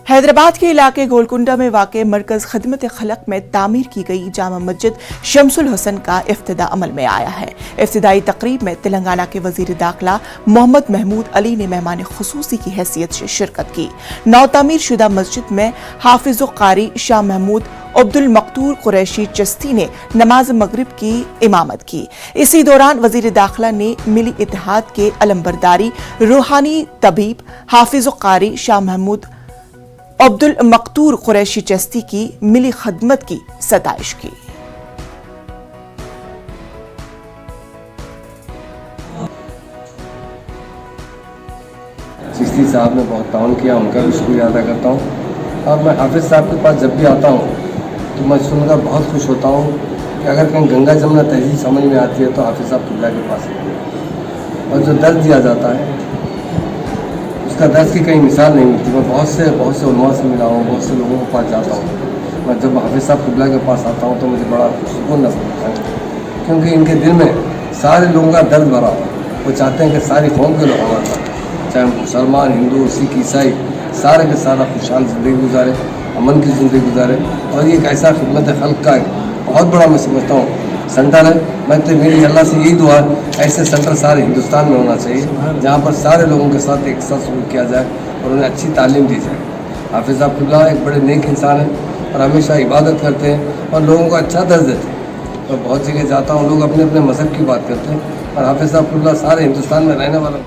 हैदराबाद के इलाके गोलकुंडा में वाक़ मरकज़ खिदमत खलक में तामीर की गई जामा मस्जिद शम्सुल हसन का इफ्तिदा अमल में आया है। इफ्तिदाई तकरीब में तेलंगाना के वज़ीर दाखिला मोहम्मद महमूद अली ने मेहमान खुसूसी की हैसियत से शिरकत की। नौ तामीर शुदा मस्जिद में हाफिज़ कारी शाह महमूद अब्दुल मकतूर कुरैशी चिश्ती ने नमाज मगरिब की इमामत की। इसी दौरान वज़ीर दाखिला ने मिली इत्तेहाद के अलंबरदारी रूहानी तबीब हाफिज़ कारी शाह महमूद अब्दुल मकतूर कुरैशी चिश्ती की मिली खदमत की सताइश की। चिश्ती साहब ने बहुत ताउन किया, उनका भी शुक्रिया अदा करता हूँ। और मैं हाफिज़ साहब के पास जब भी आता हूँ तो मैं सुनकर बहुत खुश होता हूँ कि अगर कहीं गंगा जमुना तहजीब समझ में आती है तो हाफिज़ साहब किबला के पास है। और जो दर्द दिया जाता है उसका दर्द की कहीं मिसाल नहीं मिलती। मैं बहुत से उलमा से मिला हूँ, बहुत से लोगों के पास जाता हूँ। मैं जब हाफिज़ साहब किबला के पास आता हूँ तो मुझे बड़ा सुकून नसीब होता है, क्योंकि इनके दिल में सारे लोगों का दर्द भरा हुआ है। वो चाहते हैं कि सारी कौम के लोग हमारे साथ, चाहे मुसलमान, हिंदू, सिख, ईसाई, सारे के सारा खुशहाल ज़िंदगी गुजारे, अमन की ज़िंदगी गुजारे। और ये एक ऐसा खिदमत खल्क का बहुत बड़ा मैं समझता हूँ सेंटर है। मैं तो मेरी अल्लाह से यही दुआ है ऐसे सेंटर सारे हिंदुस्तान में होना चाहिए, जहाँ पर सारे लोगों के साथ एक साथ सलूक किया जाए और उन्हें अच्छी तालीम दी जाए। हाफिज़ साहब किबला एक बड़े नेक इंसान हैं और हमेशा इबादत करते हैं और लोगों को अच्छा दर्ज देते हैं। और बहुत जगह जाता हूँ, लोग अपने अपने मज़हब की बात करते हैं और हाफिज़ साहब किबला सारे हिंदुस्तान में रहने वाला